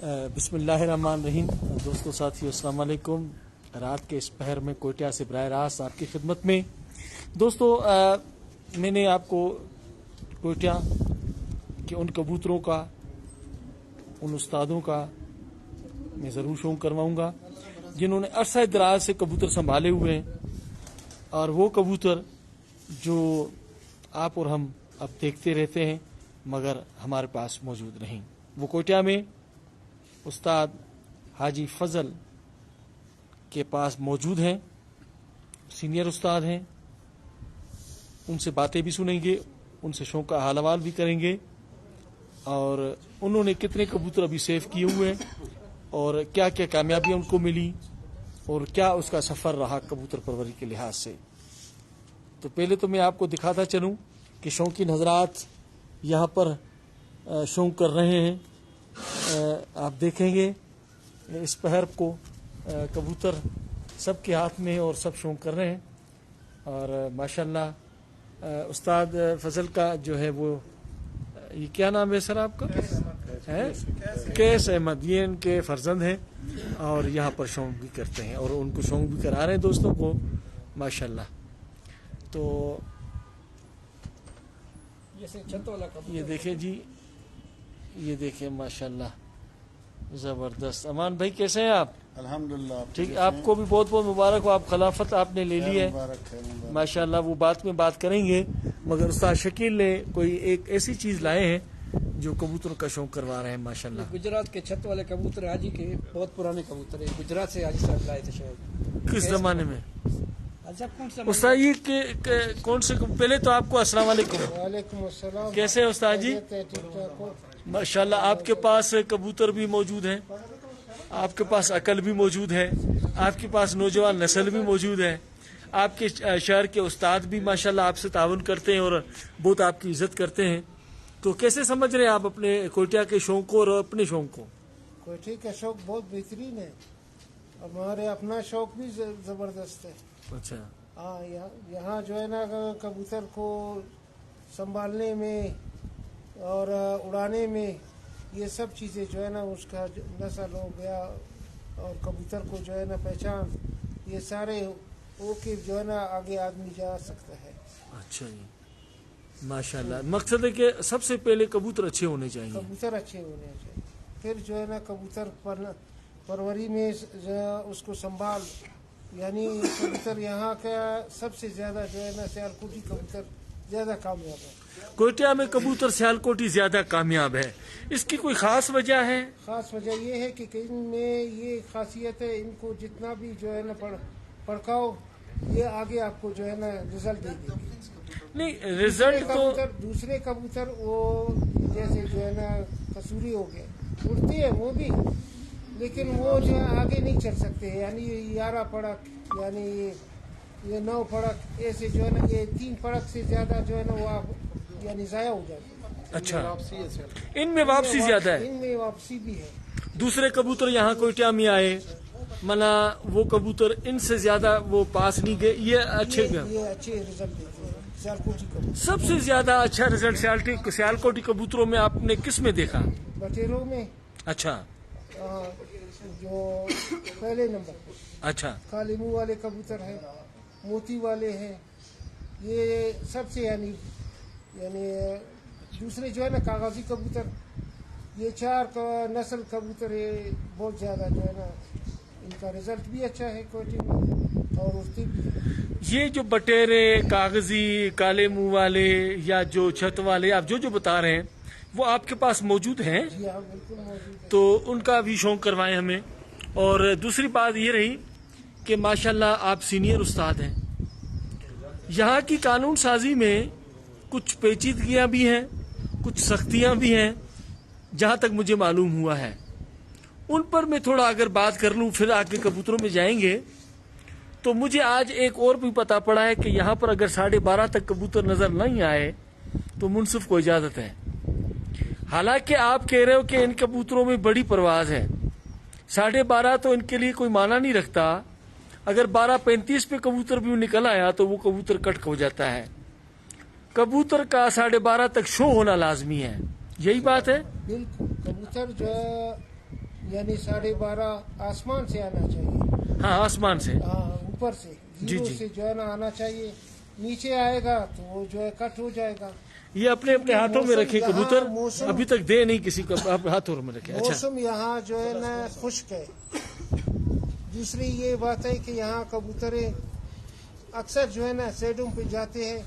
بسم اللہ الرحمن الرحیم. دوستو ساتھیو السلام علیکم. رات کے اس پہر میں کوئٹہ سے براہ راست آپ کی خدمت میں. دوستو میں نے آپ کو کوئٹہ کے ان کبوتروں کا، ان استادوں کا میں ضرور شو کرواؤں گا جنہوں نے عرصہ دراز سے کبوتر سنبھالے ہوئے ہیں، اور وہ کبوتر جو آپ اور ہم اب دیکھتے رہتے ہیں مگر ہمارے پاس موجود نہیں. وہ کوئٹہ میں استاد حاجی فضل کے پاس موجود ہیں، سینئر استاد ہیں. ان سے باتیں بھی سنیں گے، ان سے شوق کا حال حوال بھی کریں گے، اور انہوں نے کتنے کبوتر ابھی سیو کیے ہوئے ہیں اور کیا کیا کامیابیاں ان کو ملی اور کیا اس کا سفر رہا کبوتر پروری کے لحاظ سے. تو پہلے تو میں آپ کو دکھاتا چلوں کہ شوقین حضرات یہاں پر شوق کر رہے ہیں. آپ دیکھیں گے اس پہر کو کبوتر سب کے ہاتھ میں اور سب شوق کر رہے ہیں. اور ماشاءاللہ استاد فضل کا جو ہے وہ، یہ کیا نام ہے سر آپ کا؟ کیس احمد، یہ ان کے فرزند ہیں اور یہاں پر شوق بھی کرتے ہیں اور ان کو شوق بھی کرا رہے ہیں دوستوں کو ماشاءاللہ. تو یہ دیکھیں جی، یہ دیکھیں ماشاءاللہ زبردست. امان بھائی کیسے ہیں آپ؟ الحمدللہ ٹھیک. آپ کو بھی بہت بہت مبارک ہو، آپ خلافت آپ نے لے لی ہے مبارک. ماشاءاللہ. وہ بات میں بات کریں گے مگر استاد شکیل نے کوئی ایک ایسی چیز لائے ہیں جو کبوتر کا شوق کروا رہے ہیں ماشاءاللہ. گجرات کے چھت والے کبوتر حاجی کے بہت پرانے کبوتر ہیں، گجرات سے حاجی صاحب لائے تھے شاید. کس زمانے میں استاد استاد یہ کون سے؟ پہلے تو آپ کو السلام علیکم. وعلیکم السلام. کیسے ہیں استاد جی؟ ماشاءاللہ آپ کے پاس کبوتر بھی موجود ہیں، آپ کے پاس عقل بھی موجود ہے، آپ کے پاس نوجوان نسل بھی موجود ہے، آپ کے شہر کے استاد بھی ماشاءاللہ آپ سے تعاون کرتے ہیں اور بہت آپ کی عزت کرتے ہیں. تو کیسے سمجھ رہے ہیں آپ اپنے کوئٹہ کے شوق کو اور اپنے شوق کو؟ کوئٹہ کا شوق بہت بہترین ہے، ہمارے اپنا شوق بھی زبردست ہے. اچھا. ہاں، یہاں جو ہے نا کبوتر کو سنبھالنے میں اور اڑانے میں یہ سب چیزیں جو ہے نا اس کا نسل ہو گیا اور کبوتر کو جو ہے نا پہچان، یہ سارے ہو کے جو ہے نا آگے آدمی جا سکتا ہے. اچھا جی ماشاءاللہ. مقصد ہے کہ سب سے پہلے کبوتر اچھے ہونے چاہیے. کبوتر اچھے ہونے چاہیے، پھر جو ہے نا کبوتر پروری میں اس کو سنبھال، یعنی کبوتر یہاں کا سب سے زیادہ جو ہے نا سیالکوٹی کبوتر زیادہ کامیاب ہے. کوئٹہ میں کبوتر سیالکوٹی زیادہ کامیاب ہے، اس کی کوئی خاص وجہ ہے؟ خاص وجہ یہ ہے کہ ان میں یہ خاصیت ہے، ان کو جتنا بھی جو ہے نا پڑکاؤ یہ آگے آپ کو جو ہے نا رزلٹ دے دیں گے. نہیں رزلٹ تو دوسرے کبوتر وہ جیسے جو ہے نا قصوری ہو گئے، اڑتے ہیں وہ بھی لیکن وہ جو ہے آگے نہیں چل سکتے، یعنی 11 پڑک، یعنی یہ 9 پڑک، ایسے جو ہے نا یہ 3 پڑک سے زیادہ جو ہے نا وہ آپ یعنی ضائع ہو جاتے ہیں. اچھا، ان میں واپسی زیادہ ہے. ان میں واپسی بھی ہے. دوسرے کبوتر یہاں کوئٹہ میں آئے منا وہ کبوتر ان سے زیادہ وہ پاس نہیں گئے، یہ اچھے گئے. یہ اچھے رزلٹ دیتے ہیں سیالکوٹی کبوتر. سب سے زیادہ اچھا رزلٹ سیالکوٹی کبوتروں میں آپ نے کس میں دیکھا؟ بٹیروں میں. اچھا. جو پہلے نمبر پہ اچھا. کالے منہ والے کبوتر ہیں، موتی والے ہیں، یہ سب سے یعنی دوسرے جو ہے نا کاغذی کبوتر، یہ 4 نسل کبوتر ہے بہت زیادہ جو ہے نا ان کا رزلٹ بھی اچھا ہے کوئٹہ میں اور اڑتے بھی. یہ جو بٹیرے، کاغذی، کالے منہ والے یا جو چھت والے آپ جو بتا رہے ہیں وہ آپ کے پاس موجود ہیں؟ جی ہاں بالکل موجود ہے. تو ان کا بھی شوق کروائیں ہمیں. اور دوسری بات یہ رہی کہ ماشاءاللہ آپ سینئر استاد ہیں، یہاں کی قانون سازی میں کچھ پیچیدگیاں بھی ہیں، کچھ سختیاں بھی ہیں جہاں تک مجھے معلوم ہوا ہے. ان پر میں تھوڑا اگر بات کر لوں پھر آگے کبوتروں میں جائیں گے. تو مجھے آج ایک اور بھی پتا پڑا ہے کہ یہاں پر اگر 12:30 تک کبوتر نظر نہیں آئے تو منصف کو اجازت ہے. حالانکہ آپ کہہ رہے ہو کہ ان کبوتروں میں بڑی پرواز ہے، 12:30 تو ان کے لیے کوئی معنی نہیں رکھتا. اگر 12:35 پہ کبوتر بھی نکل آیا تو وہ کبوتر کٹ ہو جاتا ہے. کبوتر کا 12:30 تک شو ہونا لازمی ہے، یہی بات ہے. بالکل. کبوتر جو ہے यानी 12:30 आसमान से आना चाहिए। हाँ आसमान से, हाँ ऊपर से जी, जीरो जी। से जो है ना आना चाहिए। नीचे आएगा तो वो जो है कट हो जाएगा। ये अपने अपने हाथों में मौसम रखे यहाँ कबूतर, मौसम- अभी तक दे नहीं किसी को, आप हाथों में रखे। अच्छा, मौसम यहाँ जो है ना खुश्क है। दूसरी ये बात है कि यहाँ कबूतरें अक्सर जो है ना सेडों पे जाते हैं,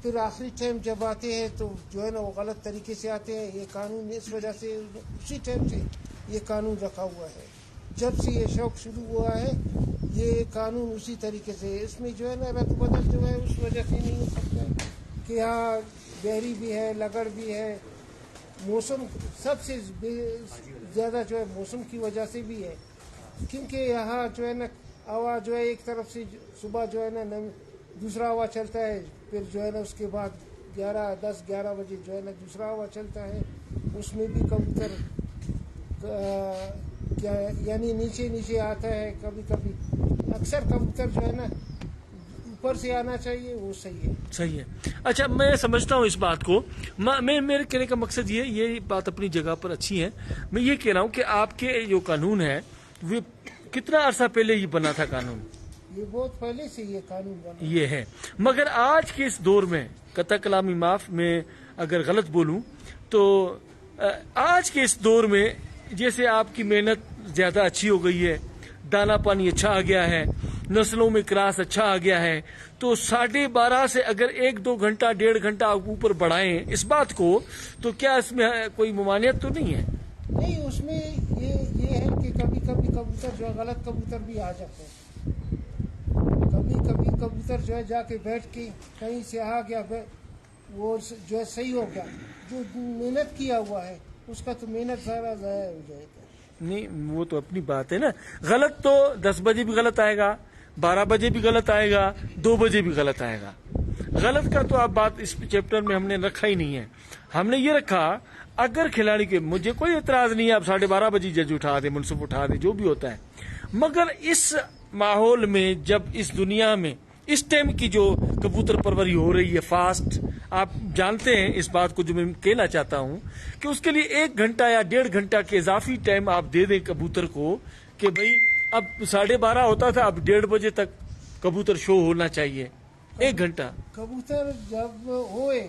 फिर आखिरी टाइम जब आते हैं तो जो है ना वो गलत तरीके से आते हैं। ये कानून इस वजह से उसी टाइम से ये कानून रखा हुआ है। जब से ये शौक शुरू हुआ है ये कानून उसी तरीके से, इसमें जो है ना रद्द बदल जो है उस वजह से नहीं हो सकता है कि यहाँ बहरी भी है, लगड़ भी है। मौसम सबसे ज़्यादा जो है मौसम की वजह से भी है, क्योंकि यहाँ जो है ना हवा जो है एक तरफ से सुबह जो है ना दूसरा हवा चलता है, फिर जो है ना उसके बाद 10-11 बजे जो है ना दूसरा हवा चलता है। उसमें भी कबूतर क्या यानी नीचे नीचे आता है कभी कभी। अक्सर कबूतर जो है ना ऊपर से आना चाहिए, वो सही है। सही है। अच्छा, मैं समझता हूँ इस बात को। मैं मेरे कहने का मकसद ये बात अपनी जगह पर अच्छी है। मैं ये कह रहा हूँ कि आपके जो कानून है वो कितना अरसा पहले ये बना था कानून? ये बहुत पहले से ये कानून बना ये है, मगर आज के इस दौर में, कता कलामी माफ में अगर गलत बोलूं तो आज के इस दौर में जैसे आपकी मेहनत ज्यादा अच्छी हो गई है, दाना पानी अच्छा आ गया है, नस्लों में क्रास अच्छा आ गया है, तो 12:30 से अगर 1-2 घंटा 1.5 घंटा आप ऊपर बढ़ाएं इस बात को, तो क्या इसमें कोई ममानियत तो नहीं है? नहीं, उसमें ये है कि कभी कभी कबूतर जो है गलत कबूतर भी आ जाते हैं। कभी कभी कबूतर जो है जाके बैठ के कहीं से आ गया, वो जो है सही हो गया। जो मेहनत किया हुआ है उसका तो मेहनत सारा ज़ाया हो जाएगा। नहीं, वो तो अपनी बात है ना। गलत तो 10 बजे भी गलत आएगा, 12 बजे भी गलत आएगा, 2 बजे भी गलत आएगा। गलत का तो आप बात इस चैप्टर में हमने रखा ही नहीं है। हमने ये रखा अगर खिलाड़ी के, मुझे कोई एतराज नहीं है आप 12:30 बजे जज उठा दे, मुनसिफ उठा दे, जो भी होता है, मगर इस माहौल में जब इस दुनिया में इस टाइम की जो कबूतर परवरी हो रही है फास्ट, आप जानते हैं इस बात को जो मैं कहना चाहता हूं कि उसके लिए 1 घंटा या 1.5 घंटा के इजाफी टाइम आप दे दें कबूतर को कि भाई अब 12:30 होता था, अब 1:30 बजे तक कबूतर शो होना चाहिए, 1 घंटा। कबूतर जब होए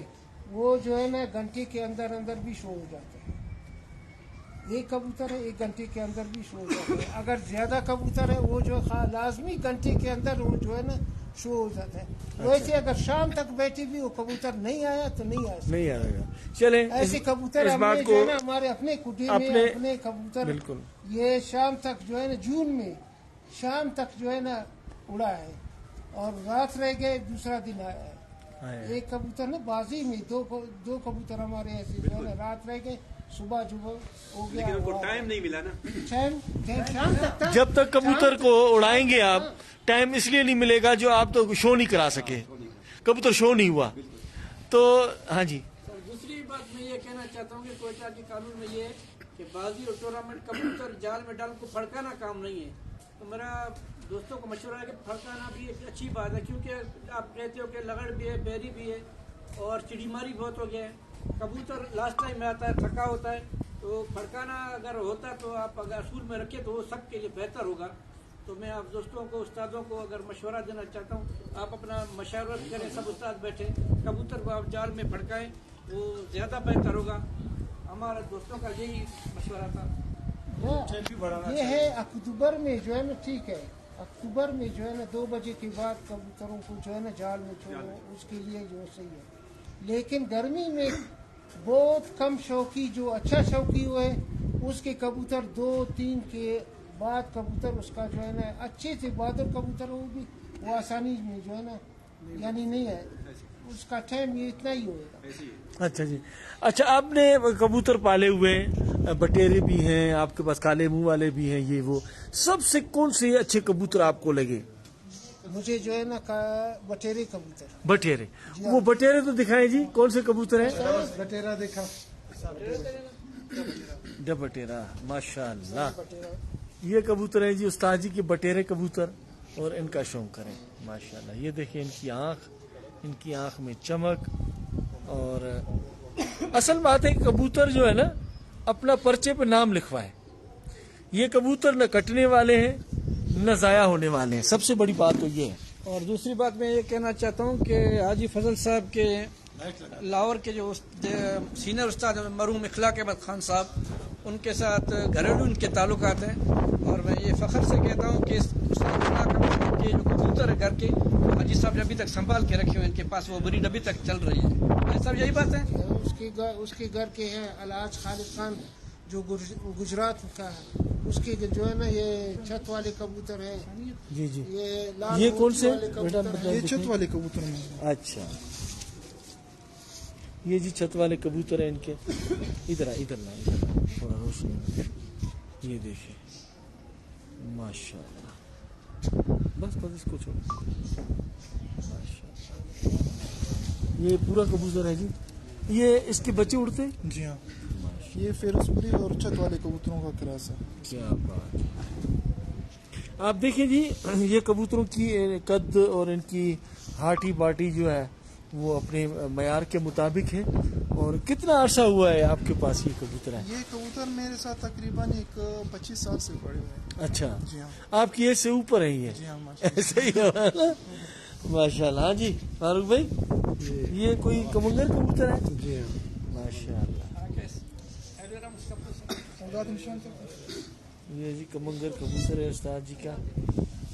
वो जो है ना घंटे के अंदर अंदर भी शो हो जाता है। एक कबूतर है 1 घंटे के अंदर भी शो हो जाता है। अगर ज्यादा कबूतर है वो जो लाजमी घंटे के अंदर वो जो है ना शो हो जाता है। वैसे अगर शाम तक बैठी भी वो कबूतर नहीं आया तो नहीं आएगा। चले ऐसे कबूतर इस बात हमने को जो है ना हमारे अपने कुटी में अपने कबूतर बिल्कुल ये शाम तक जो है ना जून में शाम तक जो है ना उड़ा है और रात रह गए, दूसरा दिन आया है। एक कबूतर ना बाजी में दो कबूतर हमारे ऐसे जो है ना रात रह गए, सुबह जो हो गया। लेकिन उनको टाइम नहीं मिला ना, टाइम शाम तक था। जब तक कबूतर को उड़ाएंगे आप, टाइम इसलिए नहीं मिलेगा जो आप तो शो नहीं करा सके, कबूतर शो नहीं हुआ तो। हाँ जी सर, दूसरी बात मैं ये कहना चाहता हूँ कि कोयटा के कानून में ये है कि बाजी और टूर्नामेंट कबूतर जाल में डाल को फड़काना काम नहीं है। तो मेरा दोस्तों को मशवरा है कि फड़काना भी एक अच्छी बात है, क्योंकि आप कहते हो कि लगड़ भी है, बेरी भी है और चिड़ीमारी बहुत हो गया है। कबूतर लास्ट टाइम में आता है, थका होता है, तो फड़काना अगर होता तो आप अगर असूल में रखें तो वो सबके लिए बेहतर होगा। तो मैं आप दोस्तों को, उस्तादों को अगर मशवरा देना चाहता हूँ, आप अपना मशवरत करें, सब उस्ताद बैठे, कबूतर को आप जाल में फड़काएं, वो ज़्यादा बेहतर होगा। हमारा दोस्तों का यही मशवरा था। ये है अक्टूबर में जो है ना, ठीक है, अक्टूबर में जो है ना 2 बजे के बाद कबूतरों को जो है ना जाल में छोड़ो, उसके लिए जो सही है। लेकिन गर्मी में बहुत कम शौकी, जो अच्छा शौकी हुए उसके कबूतर 2-3 के बाद कबूतर उसका जो है ना अच्छे से बहादुर कबूतर हो भी वो आसानी में जो है ना यानी नहीं है, उसका टाइम ये इतना ही होगा। अच्छा जी। अच्छा, आपने कबूतर पाले हुए हैं, बटेरे भी हैं आपके पास, काले मुंह वाले भी हैं, ये वो, सबसे कौन से अच्छे कबूतर आपको लगे? मुझे जो है ना बटेरे कबूतर। बटेरे, वो बटेरे तो दिखाएं जी, कौन से कबूतर हैं? बटेरा देखा, बटेरा, माशाल्लाह, ये कबूतर है जी उस्ताद जी के बटेरे कबूतर, और इनका शौक करें माशाल्लाह। ये देखिए इनकी आंख में चमक, और असल बात है कबूतर जो है ना अपना पर्चे पे नाम लिखवाए ये कबूतर न कटने वाले हैं न ज़ाया होने वाले हैं, सबसे बड़ी बात तो ये है। और दूसरी बात मैं ये कहना चाहता हूँ कि हाजी फजल साहब के लाहौर के जो सीनियर उस्ताद हैं मरहूम इखलाक अहमद खान साहब, उनके साथ घरेलू उनके ताल्लुकात हैं। और मैं ये फ़ख्र से कहता हूँ कि उस्ताद इखलाक अहमद साहब के जो कबूतर है घर के, हाजी साहब ने अभी तक संभाल के रखे हुए, इनके पास वो ब्रीड अभी तक चल रही है। हाजी साहब यही बात है। उसके घर के हैं अलहाज खालिद खान जो गुजरात का है, उसके जो है ना ये छत वाले कबूतर है। जी जी, ये लाल ये कौन मोती से वाले कबूतर हैं। ये छत वाले कबूतर में। अच्छा, ये जी छत वाले कबूतर है इनके। इधर ना थोड़ा रोशनी, ये देखिए माशाल्लाह। बस इसको छोड़ो। माशाल्लाह, ये पूरा कबूतर है जी। ये इसके बच्चे उड़ते हैं? जी हाँ, ये फिरोजपुरी और छत वाले कबूतरों का क्रॉस है। क्या बात है। आप देखिए जी, ये कबूतरों की कद और इनकी हाटी बाटी जो है वो अपने मयार के मुताबिक है। और कितना अरसा हुआ है आपके पास ये कबूतर है? ये कबूतर मेरे साथ तकरीबन 25 साल से पड़े हुए हैं। अच्छा, जी हाँ। आपकी एज से ऊपर है ये? जी हाँ, माशाल्लाह। ऐसे ही है ना? माशाल्लाह। हाँ जी फारूक भाई, ये कोई कमंगर कबूतर है? जी हाँ। माशाल्लाह, ये जी कमंगर कबूतर है उस्ताद जी का।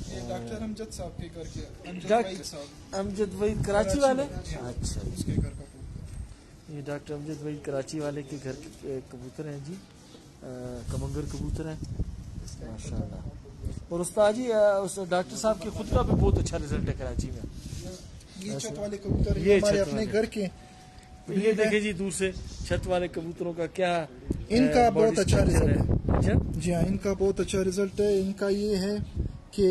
ये डॉक्टर अमजद साहब के घर के, अमजद डॉक्टर वहीद साहब, अमजद वहीद कराची वाले? हाँ। अच्छा, उसके घर का कबूतर। ये डॉक्टर अमजद वहीद कराची वाले के घर के कबूतर हैं जी। कमंगर कबूतर है माशाल्लाह। और उस्ताद जी उस डॉक्टर साहब के खुद का भी बहुत अच्छा रिजल्ट है कराची में। ये छत वाले कबूतर ये ये हमारे छत अपने वाले। घर के। ये देखे जी दूर से छत वाले कबूतरों का क्या इनका बॉडी बहुत अच्छा स्ट्रक्चर रिजल्ट है। अच्छा, जी हाँ, इनका बहुत अच्छा रिजल्ट है। इनका ये है कि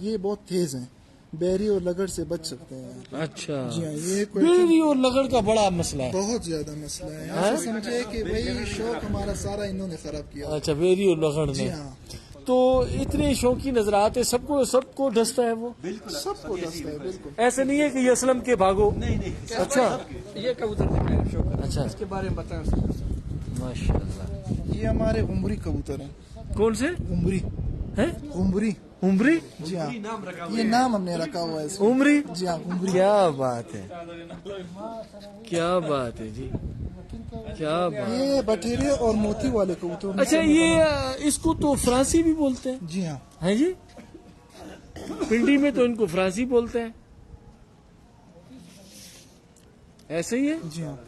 ये बहुत तेज हैं, बैरी और लगड़ से बच सकते हैं। अच्छा। जी हाँ, ये कोई बेरी और लगड़ का बड़ा मसला है। बहुत ज्यादा मसला है। ऐसा समझे कि भाई शौक हमारा सारा इन्होंने खराब किया। अच्छा, बेरी और लगड़ जी ने। हाँ, तो इतने शौकी नजर आते, सबको डसता है वो। सबको डसता है बिल्कुल। ऐसे नहीं है कि ये असलम के भागो। अच्छा ये कबूतर दिखाएं शौकत, अच्छा, इसके बारे में बताएं। माशाल्लाह। ये हमारे उमरी कबूतर हैं। कौन से उमरी है? उमरी। उमरी? जी हाँ, ये नाम हमने रखा हुआ है इसको। उमरी? जी हाँ, उमरी। क्या बात है, क्या बात है जी, क्या बात। ये बटेरे और मोती वाले कबूतर। अच्छा, ये इसको तो फ्रांसी भी बोलते हैं? जी हाँ, हैं जी, पिंडी में तो इनको फ्रांसी बोलते हैं, ऐसे ही है? जी हाँ।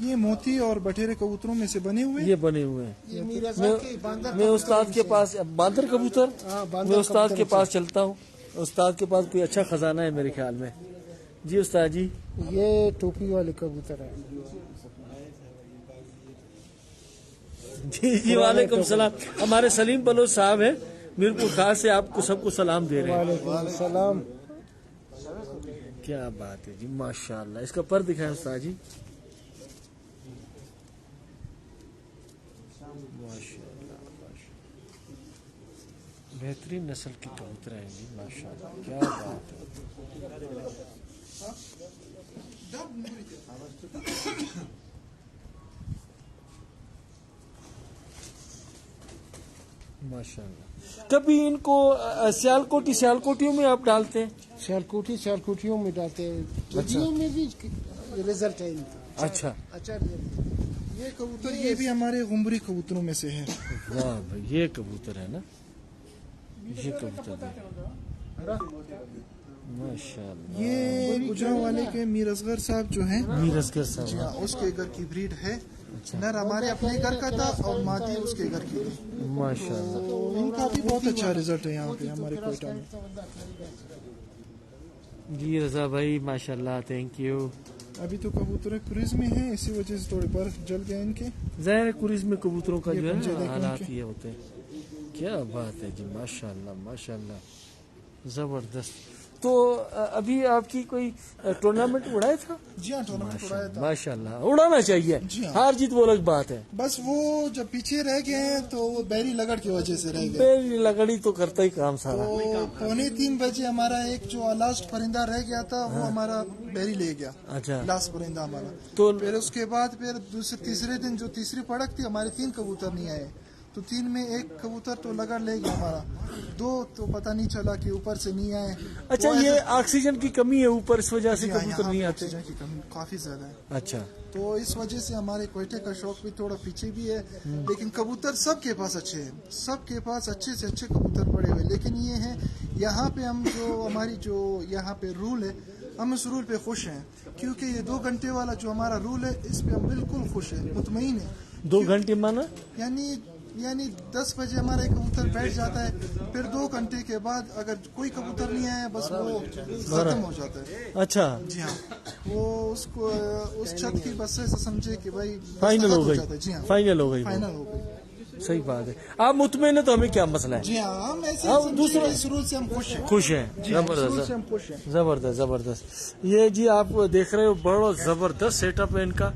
ये मोती और बटेरे कबूतरों में से बने हुए। ये बने हुए हैं। ये मीरा साहब के बांदर मैं उस्ताद के पास बांदर कबूतर, हाँ, बांदर मैं उस्ताद के कबूतर पास चलता हूँ। उस्ताद के पास कोई अच्छा खजाना है मेरे ख्याल में। जी उस्ताद जी। ये टोपी वाले कबूतर है। जी जी, वालेकुम सलाम। हमारे सलीम बलोच साहब हैं, मेरे को खास से आपको सबको सलाम दे रहे हैं। वालेकुम सलाम। क्या बात है जी, माशाल्लाह। इसका पर दिखाएं उस्ताद जी। माशाल्लाह, बेहतरीन नस्ल के कबूतर हैं जी, माशाल्लाह। क्या बात है, माशाल्लाह। कभी इनको सियालकोटियों में आप डालते हैं? सियालकोटियों में डालते हैं, टिड्डियों में भी रिजल्ट है इनका। अच्छा, अच्छा रिजल्ट है। ये कबूतर ये भी हमारे उमरी कबूतरों में से है। वाह भाई, ये कबूतर है ना, ये कबूतर है माशाल्लाह। ये गुजरांवाले के मीर असगर साहब जो हैं, मीर असगर जी साहब, हाँ, उसके घर की ब्रीड है। नर हमारे अपने घर का था और मादी उसके घर की थी। माशाल्लाह। तो इनका भी बहुत अच्छा रिजल्ट है यहाँ पे हमारे कोयटा में। जी रजा भाई, माशाल्लाह, थैंक यू। अभी तो कबूतर क्रूज में है, इसी वजह से थोड़े बर्फ जल गए इनके। ज़ाहिर है कुरिज में कबूतरों का ये जो है पंजे ना देखें हालात इनके। ये होते हैं। क्या बात है जी, माशाल्लाह माशाल्लाह, जबरदस्त। तो अभी आपकी कोई टूर्नामेंट उड़ाया था? जी हाँ, टूर्नामेंट उड़ाया था। माशाल्लाह, उड़ाना चाहिए। जी हाँ। हार जीत वो अलग बात है। बस वो जब पीछे रह गए हैं तो वो बैरी लगड़ की वजह से रह गए। बेरी लगड़ी तो करता ही काम सारा। तो 2:45 बजे हमारा एक जो लास्ट परिंदा रह गया था वो हमारा बैरी ले गया। अच्छा, लास्ट परिंदा हमारा। तो फिर उसके बाद फिर तीसरे दिन जो तीसरी पड़क थी, हमारे 3 कबूतर नहीं आए। तो तो 3 में एक कबूतर तो लगा ले गया हमारा, 2 तो पता नहीं चला कि ऊपर से नहीं आए। अच्छा, ये ऑक्सीजन की कमी है ऊपर, इस वजह से कबूतर नहीं आते? ऑक्सीजन की कमी काफी ज्यादा है, अच्छा, तो इस वजह से हमारे कोयटे का शौक भी थोड़ा पीछे भी है। लेकिन कबूतर सबके पास अच्छे हैं, सबके पास अच्छे से अच्छे कबूतर पड़े हुए। लेकिन ये है यहाँ पे हम जो हमारी जो यहाँ पे रूल है, हम इस रूल पे खुश हैं, क्योंकि ये 2 घंटे वाला जो हमारा रूल है इस पे हम बिल्कुल खुश हैं, मुतमईन है। 2 घंटे माना? यानी 10 बजे हमारा एक कबूतर बैठ जाता है, फिर 2 घंटे के बाद अगर कोई कबूतर नहीं आया बस वो खत्म हो जाता है। अच्छा, जी हाँ, वो उसको उस छत की बस से समझे कि भाई फाइनल हो गई। जी हाँ, फाइनल हो गई, फाइनल हो गई। सही बात है। आप मुतमईन है तो हमें क्या मसला है? जी हाँ, हम ऐसे हाँ, दूसरा इस रूल से हम खुश हैं। खुश हैं, जी हाँ, इस रूल जबरदस्त से हम खुश हैं। जबरदस्त जबरदस्त। ये जी आप देख रहे हो बड़ा जबरदस्त सेटअप है इनका,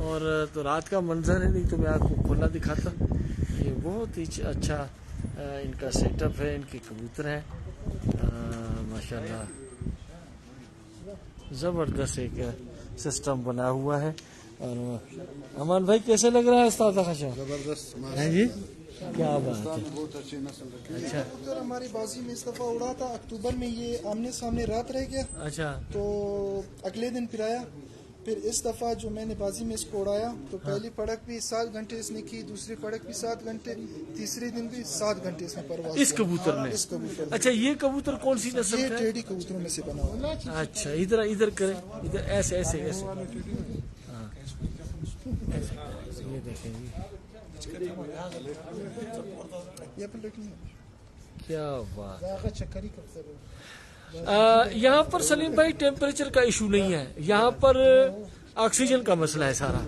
और तो रात का मंजर है, नहीं तो मैं आपको खुला दिखाता। ये बहुत ही अच्छा इनका सेटअप है, इनके कबूतर हैं माशाल्लाह, जबरदस्त एक सिस्टम बना हुआ है। और अमान भाई कैसे लग रहा है उस्ताद खाशा? जबरदस्त हैं जी, क्या बात है। बहुत अच्छी नस्ल रखी। अच्छा कबूतर हमारी बाजी में इस दफा उड़ा था, अक्टूबर में ये आमने सामने रात रह गया, अच्छा, तो अगले दिन फिर आया। फिर इस दफा जो मैंने बाजी में इसको उड़ाया तो पहली पड़क भी 7 घंटे इसने की, दूसरी पड़क भी 7 घंटे, तीसरे दिन भी 7 घंटे इसने परवाज इस किया। कबूतर ने? इस कबूतर ने। अच्छा, ये कबूतर कौन सी नस्ल ये का है? टेडी कबूतरों में से बना हुआ है। अच्छा, इधर इधर करें, इधर ऐसे ऐसे ऐसे, हाँ ऐसे, ये देखें जी, ये पर लेकिन क्या बात। जागा चक्करी कबूतर है। यहाँ पर सलीम भाई टेम्परेचर का इशू नहीं है, यहाँ पर ऑक्सीजन का मसला है सारा।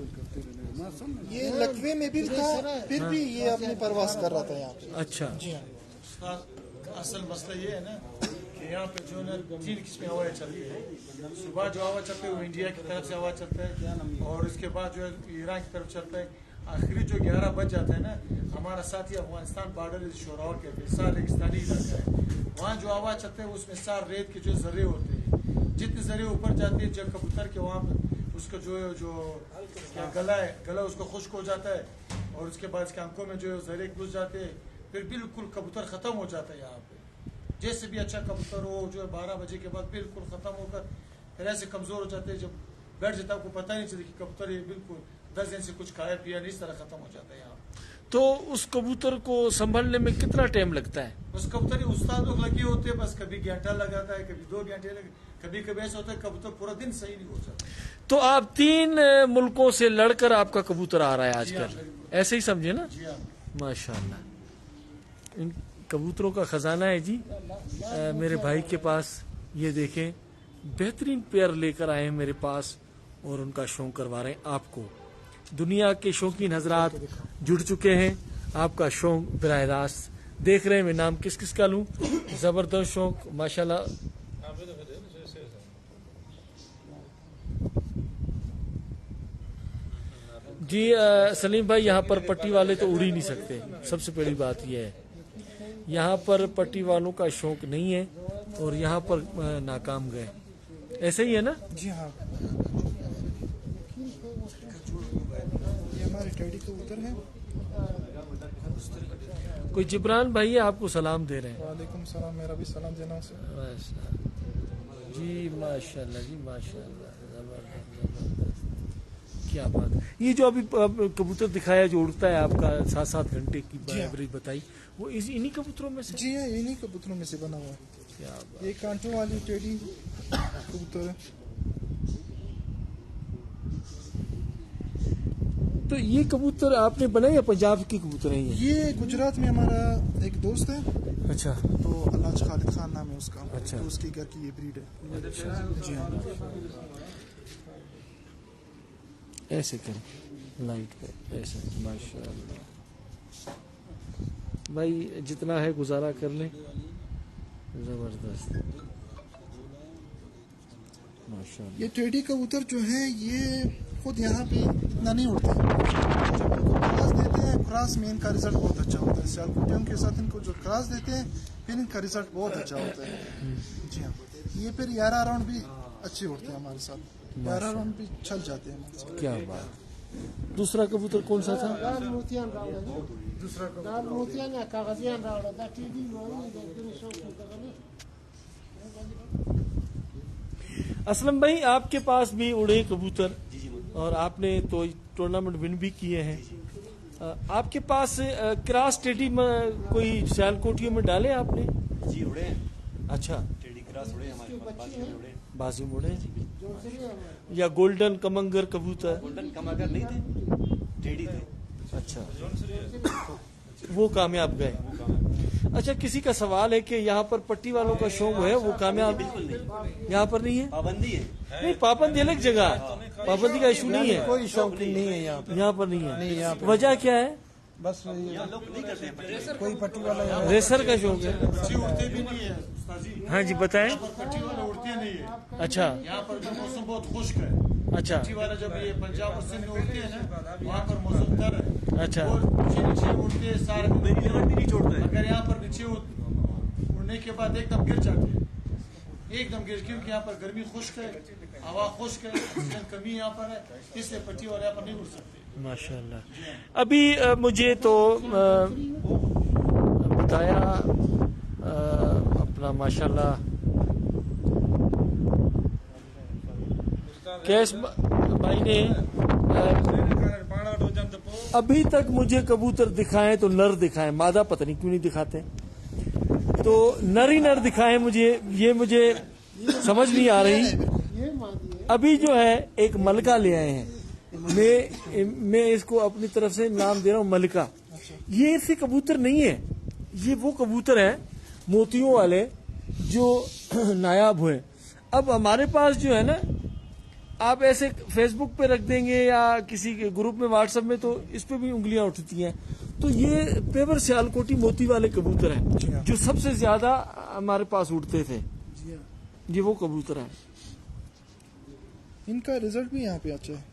ये लकवे में भी था, फिर भी ये अपनी परवास कर रहा था यहाँ पे। अच्छा, जी हाँ, असल मसला ये है ना कि यहाँ पे जो है ना 3 किस्में हवाएं चलती है। सुबह जो हवा चलता है वो इंडिया की तरफ से हवा चलता है, और उसके बाद जो है ईरान की तरफ चलता है। आखिरी जो 11 बज जाता है ना, हमारा साथी अफगानिस्तान बॉर्डर शोराव कहते हैं, सार रेगिस्तानी इलाका है, वहाँ जो हवा चलता है उसमें सार रेत के जो जर्रे होते हैं, जितने जर्रे ऊपर जाते हैं जब कबूतर के वहाँ पे उसका जो क्या गला है, गला उसको खुश्क हो जाता है, और उसके बाद इसके आंखों में जो जर्रे घुस जाते हैं, फिर बिल्कुल कबूतर खत्म हो जाता है। यहाँ पे जैसे भी अच्छा कबूतर हो जो है 12 बजे के बाद बिल्कुल खत्म होकर फिर ऐसे कमजोर हो जाते हैं, जब बैठ जाता है आपको पता ही नहीं चलता कि कबूतर ये बिल्कुल 10 दिन से कुछ खाया पिया नहीं, इस तरह खत्म हो जाता है यहाँ। तो उस कबूतर को संभालने में कितना टाइम लगता है? उस कबूतर के उस्ताद लोग लगे होते हैं, बस कभी घंटा लगाता है, कभी 2 घंटे कभी कभी ऐसा होता है कबूतर पूरा दिन सही नहीं हो जाता। तो आप 3 मुल्कों से लड़कर आपका कबूतर आ रहा है आजकल, ऐसे ही समझे ना? जी हाँ, माशाल्लाह, इन कबूतरों का खजाना है जी मेरे भाई के पास। ये देखें, बेहतरीन पेयर लेकर आए हैं मेरे पास, और उनका शौक करवा रहे हैं आपको। दुनिया के शौकीन हजरात जुड़ चुके हैं, आपका शौक बराह रास्त देख रहे हैं। मैं नाम किस किस का लूँ? जबरदस्त शौक माशाल्लाह। जी सलीम भाई, यहाँ पर पट्टी वाले तो उड़ ही नहीं सकते, सबसे पहली बात यह है। यहाँ पर पट्टी वालों का शौक नहीं है, और यहाँ पर नाकाम गए, ऐसे ही है ना? जी हाँ, ये हमारे टेडी कबूतर हैं। कोई जिब्रान भाई है, आपको सलाम दे रहे हैं। वालेकुम सलाम, मेरा भी सलाम देना से। जी माशाल्लाह, जी माशाल्लाह, जबरदस्त जबरदस्त, क्या बात है। ये जो अभी कबूतर दिखाया जो उड़ता है आपका 7-7 घंटे की एवरेज बताई, वो इन्हीं कबूतरों में से? जी हाँ, इन्हीं कबूतरों में से बना हुआ है। क्या बात। ये कांटों वाली टेडी कबूतर है। तो ये कबूतर आपने बनाए या पंजाब की कबूतर है ये? ये गुजरात में हमारा एक दोस्त है, अच्छा, तो अल्लाज खालिद खान नाम है उसका। अच्छा। तो उसके घर की ये ब्रीड है। जी हाँ, ऐसे करें लाइट पे, ऐसे माशाल्लाह भाई, जितना है गुजारा कर लें। जबरदस्त माशाल्लाह। ये टेडी कबूतर जो है ये खुद यहाँ पे इतना नहीं उड़ते। जब इनको क्रॉस देते हैं, क्रॉस में इनका रिजल्ट बहुत अच्छा होता है। सियालकोटियों के साथ इनको जो क्रॉस देते हैं, फिर इनका रिजल्ट बहुत अच्छा होता है। जी हाँ, ये फिर 11 राउंड भी अच्छे उड़ते हैं हमारे साथ, 11 राउंड भी चल जाते हैं हमारे साथ। क्या बात। दूसरा कबूतर कौन सा था? लाल मोतियान रावड़ा लाल मोतियान या कागजियान रावड़ा दा टीडी वाली एकदम शौक होता है। असलम भाई, आपके पास भी उड़े कबूतर और आपने तो टूर्नामेंट विन भी किए हैं। आपके पास क्रॉस टेडी में कोई सियालकोटियों में डाले आपने? जी उड़े हैं, अच्छा, टेडी क्रॉस उड़े हैं, हमारे पास बाजू में उड़े हैं। बाजू में उड़े या गोल्डन कमंगर कबूतर? गोल्डन कमाकर नहीं थे, टेडी थे। अच्छा, वो कामयाब गए। अच्छा, किसी का सवाल है कि यहाँ पर पट्टी वालों का शौक है, वो कामयाब यहाँ पर नहीं है? पाबंदी है, नहीं, पाबंदी अलग जगह, पाबंदी का इशू नहीं है, कोई शौक नहीं है यहाँ पे। यहाँ पर नहीं है। वजह क्या है? बस यहाँ लोग नहीं करते हैं पट्टी। कोई पट्टी वाला यहाँ रेसर का शौक है। पक्षी उड़ते भी नहीं है उस्ताद जी, हाँ जी, बताएं। यहाँ पर पट्टी वाले उड़ते नहीं है। अच्छा यहाँ पर जो मौसम बहुत खुश्क है, अच्छा पक्षी वाला जब ये पंजाब और सिंध में उड़ते हैं ना, वहाँ पर मौसम तर है, अच्छा वो नीचे उड़ते हैं सारे, मेरी लेवल भी नहीं छोड़ता है। अगर यहाँ पर नीचे उड़ने के बाद एकदम गिर जाते हैं, एकदम गिर, क्योंकि यहाँ पर गर्मी खुश्क है, हवा खुश्क है, ऑक्सीजन कमी यहाँ पर है, इसलिए पट्टी वाले यहाँ पर नहीं उड़ सकते। माशाल्लाह। अभी मुझे तो बताया अपना माशाल्लाह कैश भाई ने अभी तक मुझे कबूतर दिखाएं तो नर दिखाएं, मादा पता नहीं क्यों नहीं दिखाते। तो नर ही नर दिखाएं मुझे, ये मुझे समझ नहीं आ रही। अभी जो है एक मलका ले आए हैं, मैं इसको अपनी तरफ से नाम दे रहा हूँ मलका। ये ऐसे कबूतर नहीं है, ये वो कबूतर है मोतियों वाले जो नायाब हुए। अब हमारे पास जो है ना, आप ऐसे फेसबुक पे रख देंगे या किसी के ग्रुप में व्हाट्सएप में, तो इस पे भी उंगलियां उठती हैं। तो ये पेवर सियालकोटी मोती वाले कबूतर हैं जो सबसे ज्यादा हमारे पास उड़ते थे। ये वो कबूतर है। इनका रिजल्ट भी यहाँ पे अच्छा है।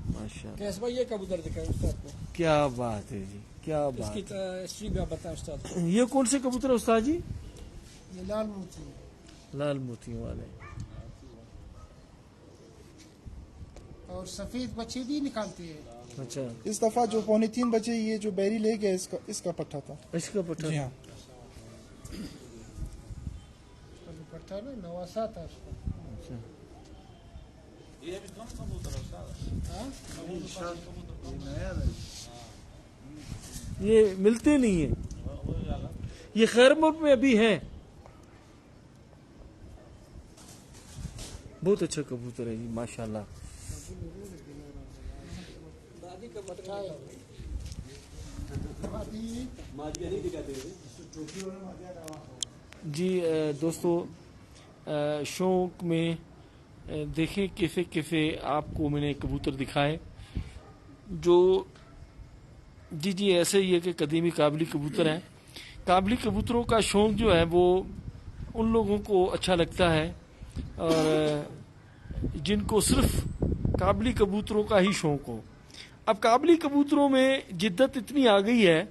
माशाल्लाह, कैसे भाई ये कबूतर दिखाए उस्ताद को, क्या बात है जी, क्या बात इसकी हिस्ट्री भी आप बताएं उस्ताद को। है। ये कौन से कबूतर है उस्ताद जी? ये लाल मोती है। लाल मोतियों वाले। और सफेद बच्चे भी निकालते हैं। अच्छा, इस दफा जो 3.25 बजे ये जो बैरी ले गया इसका पट्टा था। इसका पट्टा। जी हाँ, पट्टा ना नवासा था उसका। अच्छा, ये मिलते नहीं है, ये खैर मुल्क में अभी है। बहुत अच्छा कबूतर है जी, माशाल्लाह। जी दोस्तों, शौक में देखें कैसे कैसे आपको मैंने कबूतर दिखाए जो जी ऐसे ही है कि कदीमी काबली कबूतर हैं। काबली कबूतरों का शौक जो है वो उन लोगों को अच्छा लगता है और जिनको सिर्फ काबली कबूतरों का ही शौक हो। अब काबली कबूतरों में जिद्दत इतनी आ गई है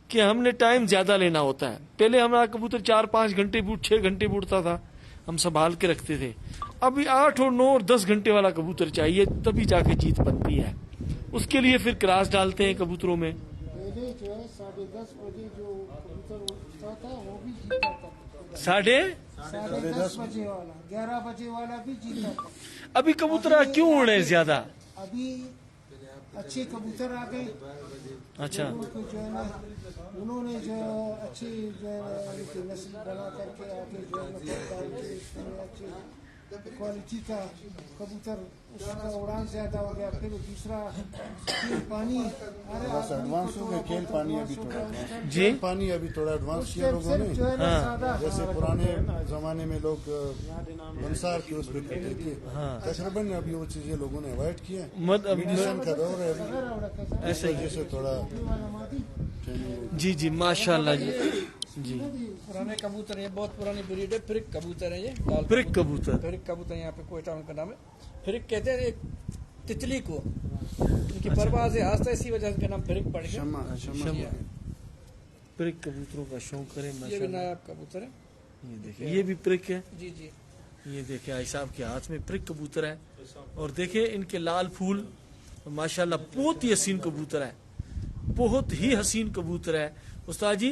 कि हमने टाइम ज्यादा लेना होता है। पहले हमारा कबूतर 4-5 घंटे 6 घंटे उड़ता था, हम संभाल के रखते थे। अभी 8 और 9 और 10 घंटे वाला कबूतर चाहिए, तभी जाके जीत बनती है। उसके लिए फिर क्रास डालते हैं कबूतरों में। पहले जो है 10:30 बजे जो कबूतर उड़ता था वो भी जीता था। 10:30 बजे वाला, 11 बजे वाला भी जीता था। अभी कबूतर क्यों उड़ रहे हैं ज्यादा? अभी अच्छे कबूतर आ गए। अच्छा, लोगों को जो है ना, उन्होंने जो अच्छी जो है उनकी नस्ल बना करके आगे जो है ना अच्छी क्वालिटी का कबूतर, उसका उड़ान ज्यादा हो गया। फिर दूसरा खेल पानी, अरे एडवांस हो गया खेल पानी अभी थोड़ा जी पानी अभी थोड़ा एडवांस किया लोगों ने। जो है ना सादा जैसे पुराने जमाने में लोग अंसार के उस पे करते थे, तकरीबन अभी वो चीजें लोगों ने अवॉइड की है। मेडिसिन का दौर है अभी, ऐसे ही। जैसे थोड़ा जी माशाल्लाह जी। पुराने कबूतर, ये बहुत पुरानी ब्रीड है, फ्रिक कबूतर है ये। फ्रिक कबूतर, फ्रिक कबूतर यहाँ पे कोयटा उनका नाम है। फ्रिक कहते हैं एक तितली को, उनकी परवाज़ आस्था, इसी वजह से इनका नाम फ्रिक पड़ गया। फ्रिक कबूतरों का शौक करें ये भी माशाल्लाह। नायाब कबूतर है। ये देखिए, ये भी फ्रिक है। जी जी, ये देखे आई साहब के हाथ में प्रिक कबूतर है और देखे इनके लाल फूल माशाल्लाह बहुत ही हसीन कबूतर है, बहुत ही हसीन कबूतर है। उस्ताद जी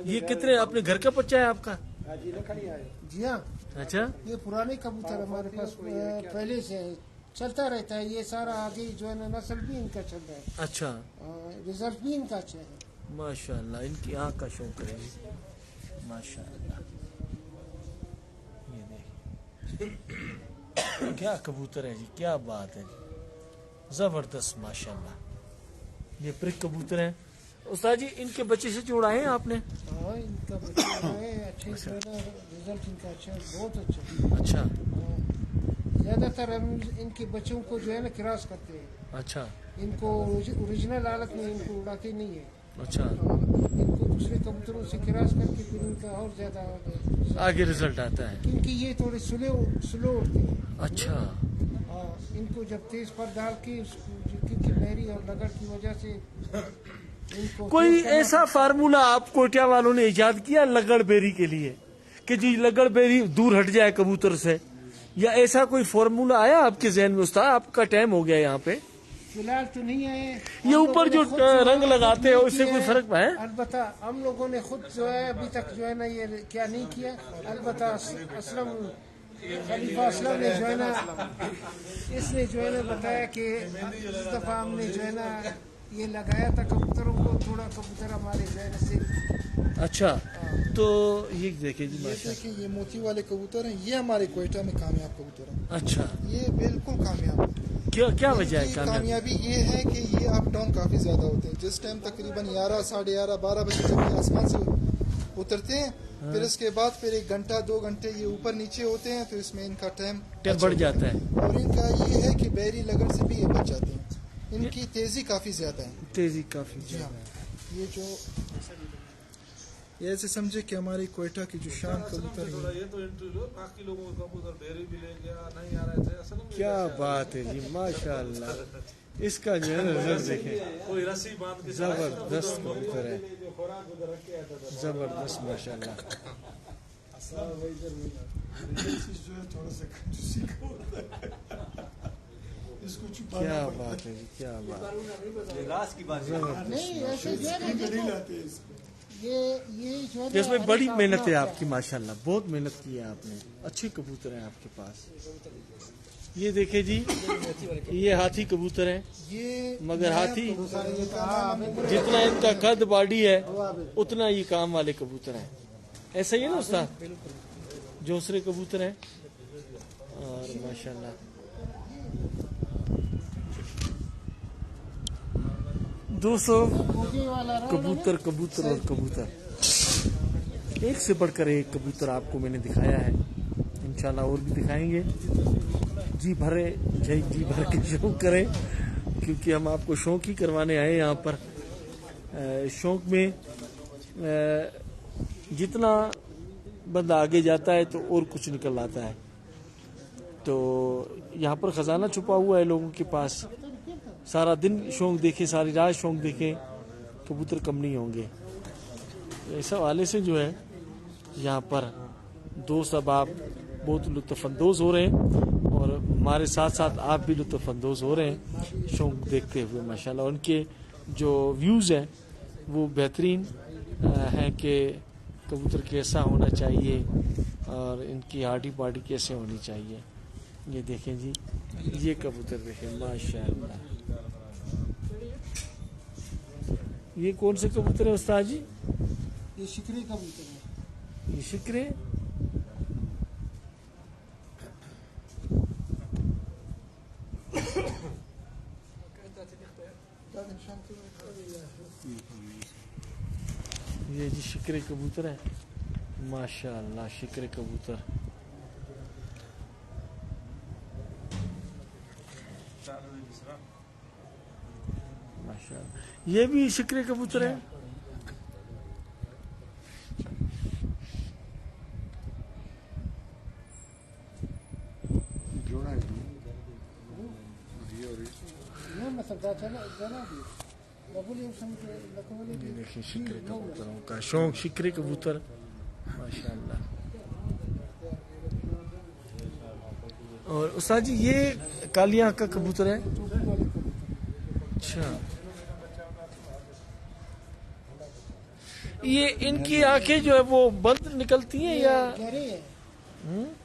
ये कितने अपने घर का बच्चा है आपका? जी हाँ, अच्छा ये पुराने कबूतर हमारे पास पहले से है, चलता रहता है। ये सारा आगे जो है ना नस्ल भी इनका चल रहा है। अच्छा रिजल्ट भी इनका अच्छा है। माशाल्लाह इनकी आँख का शौक करेंगे माशाल्लाह। ये देखिए क्या कबूतर है जी, क्या बात है, जबरदस्त माशाल्लाह। ये प्रिक कबूतर है। उस्ताद जी इनके बच्चे से जोड़ाए हैं आपने? हाँ, इनका बच्चा है अच्छे से ना, रिजल्ट इनका अच्छा है, बहुत अच्छा। अच्छा ज्यादातर हम इनके बच्चों को जो है ना क्रॉस करते हैं। अच्छा इनको ओरिजिनल हालत में इनको उड़ाते नहीं है। अच्छा इनको दूसरे कबूतरों से क्रॉस करके फिर इनका और ज्यादा आगे रिजल्ट आता है क्योंकि ये थोड़े स्लो उड़ते हैं। अच्छा हाँ, इनको जब तेज पर डाल के क्योंकि बहरी और लगड़ की वजह से इनको कोई तेज करना ऐसा फार्मूला आप कोटिया वालों ने इजाद किया लगड़ बेरी के लिए कि जी लगड़ बेरी दूर हट जाए कबूतर से, या ऐसा कोई फार्मूला आया आपके जहन में? उस्ताद आपका टाइम हो गया यहाँ पे, फिलहाल तो नहीं आए। ये ऊपर जो रंग लगाते हैं उससे कोई फर्क है? अलबत्ता हम लोगों ने खुद जो है अभी तक जो है ना ये क्या नहीं किया। अलबत्ता असलम खलीफा असलम ने जो है ना इसने जो है ना बताया कि इस दफा हमने जो है ना ये लगाया था कबूतरों को, थोड़ा कबूतर हमारे जो है ना से। अच्छा तो ये देखिए जी ये माशा। देखिए ये मोती वाले कबूतर हैं, ये हमारे क्वेटा में कामयाब कबूतर हैं। अच्छा ये बिल्कुल कामयाब है। क्या क्या वजह है इनकी कामयाबी? कामयाबी ये है कि ये अप डाउन काफी ज्यादा होते हैं। जिस टाइम तकरीबन 11, 11:30, 12 बजे जब ये आसमान से उतरते हैं, फिर इसके बाद फिर 1 घंटा 2 घंटे ये ऊपर नीचे होते हैं, तो इसमें इनका टाइम बढ़ जाता है और इनका ये है कि बैरी लगन से भी ये बच जाते हैं। इनकी तेजी काफी ज्यादा है। तेजी काफी जी हाँ, ज्यादा है। ये जो ये ऐसे समझे कि हमारी क्वेटा की जो शान कबूतर है। ये तो इंटरव्यू बाकी लोगों को कबूतर डेरी भी ले गया नहीं आ रहे थे असल में। क्या बात है जी माशाल्लाह, इसका जो है नजर देखें, कोई रस्सी बांध के जबरदस्त कबूतर है, जबरदस्त माशाल्लाह। क्या बात है जी, क्या बात है। रास की बात है। नहीं ऐसे जो है ना देखो, ये जो है ना इसमें बड़ी मेहनत है आपकी माशाल्लाह, बहुत मेहनत की है आपने, अच्छे कबूतर हैं आपके पास। ये देखे जी ये हाथी कबूतर है, ये मगर हाथी जितना इनका कद बॉडी है उतना ये काम वाले कबूतर हैं। ऐसा ही है ना उस्ताद? जोसरे कबूतर हैं और माशाल्लाह दोस्तों कबूतर कबूतर और कबूतर, एक से बढ़कर एक कबूतर आपको मैंने दिखाया है, इंशाल्लाह और भी दिखाएंगे। जी भर के शौक करें, क्योंकि हम आपको शौक ही करवाने आए यहाँ पर। शौक में जितना बंदा आगे जाता है तो और कुछ निकल आता है। तो यहाँ पर खजाना छुपा हुआ है लोगों के पास। सारा दिन शौक देखें, सारी रात शौक देखें, कबूतर कम नहीं होंगे। इस हवाले से जो है यहाँ पर दोस्त अब आप बहुत लुत्फ़अंदोज़ हो रहे हैं और हमारे साथ साथ आप भी लुत्फ़अंदोज़ हो रहे हैं शौक देखते हुए माशाल्लाह। उनके जो व्यूज़ हैं वो बेहतरीन हैं कि कबूतर कैसा होना चाहिए और इनकी हाडी पाडी कैसे होनी चाहिए। ये देखें जी, ये कबूतर देखें माशाल्लाह। ये कौन से कबूतर है उस्ताद जी? ये शिकरे कबूतर है। ये शिकरे ये जी शिकरे कबूतर है माशाल्लाह। शिकरे कबूतर माशाल्लाह, ये भी शिकरे कबूतर है। देखिए शिकरे कबूतरों का शौक, शिकरे कबूतर माशाल्लाह। اور استاد جی یہ کالی آنکھ کا کبوتر ہے؟ اچھا، یہ ان کی آنکھیں جو ہے وہ بند نکلتی ہیں یا گہرے ہے؟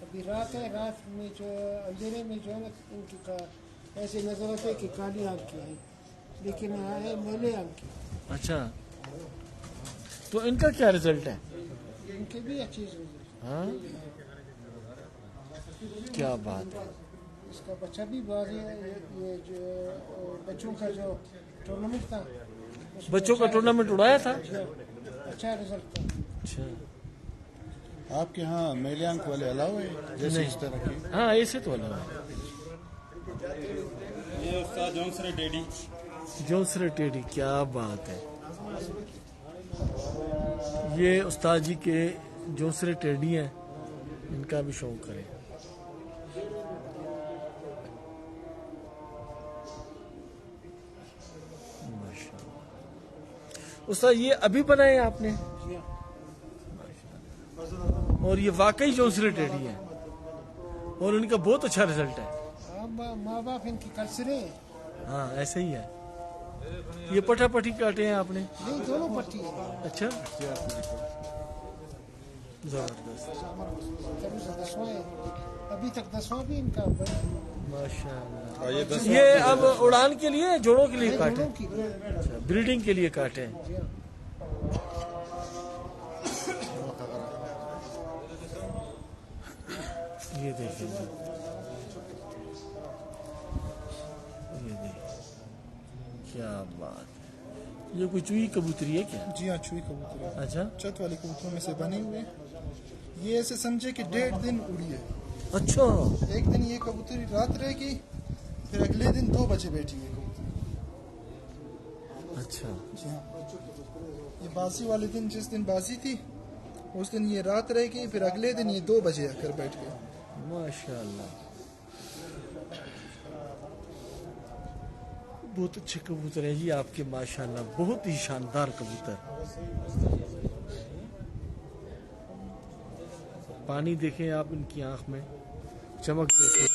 ابھی رات ہے، رات میں جو اندھیرے میں جو ہے نا ان کی ایسے نظر آتا ہے کہ کالی آنکھیں ہیں، لیکن ہے میلے آنکھیں. اچھا، تو ان کا کیا رزلٹ ہے؟ ان کے بھی اچھی چیز. ہاں، کیا بات ہے. اس کا بچہ بھی باز ہے. یہ جو بچوں کا جو ٹورنامنٹ تھا، بچوں کا ٹورنامنٹ اڑایا تھا؟ اچھا رزلٹ تھا. اچھا، آپ کے ہاں میلے آنکھ والے الاؤ ہے جیسے اس طرح کی؟ ہاں ایسے تو الگ ہے. یہ استاد جونسرے ڈیڈی. جونسرے ٹیڈی، کیا بات ہے. یہ استاد جی کے جونسرے ٹیڈی ہیں، ان کا بھی شوق کریں. استاد یہ ابھی بنائے آپ نے؟ اور یہ واقعی جونسرے ٹیڈی ہے اور ان کا بہت اچھا رزلٹ ہے. ماں باپ ان کی کلسرے ہیں. ہاں ایسے ہی ہے. یہ پٹا پٹی کاٹے ہیں آپ نے؟ نہیں، دونوں پٹی ہے. اچھا، زبردست، 10واں ہے ابھی تک. 10واں بھی ان کا ماشاء اللہ. یہ اب اڑان کے لیے جوڑوں کے لیے کاٹے؟ دونوں کی. اچھا، بریڈنگ کے لیے کاٹے ہیں. یہ دیکھیں، یہ دیکھیں کیا بات ہے. یہ کوئی چوئی کبوتری ہے کیا؟ جی ہاں، چوئی کبوتر ہے. اچھا، چت والے کبوتروں میں سے بنے ہوئے. یہ ایسے سمجھے کہ 1.5 دن اڑی ہے. اچھا، ایک دن یہ کبوتری رات رہے گی، پھر اگلے دن 2 بجے بیٹھی ہوئی کبوتری. اچھا، جی ہاں، یہ بازی والے دن جس دن بازی تھی اس دن یہ رات رہے گی، پھر اگلے دن یہ 2 بجے آ کر بیٹھ گئے. ماشاء اللہ. بہت اچھے کبوتر ہیں جی آپ کے، ماشاء اللہ بہت ہی شاندار کبوتر. پانی دیکھیں آپ ان کی آنکھ میں، چمک دیکھیں.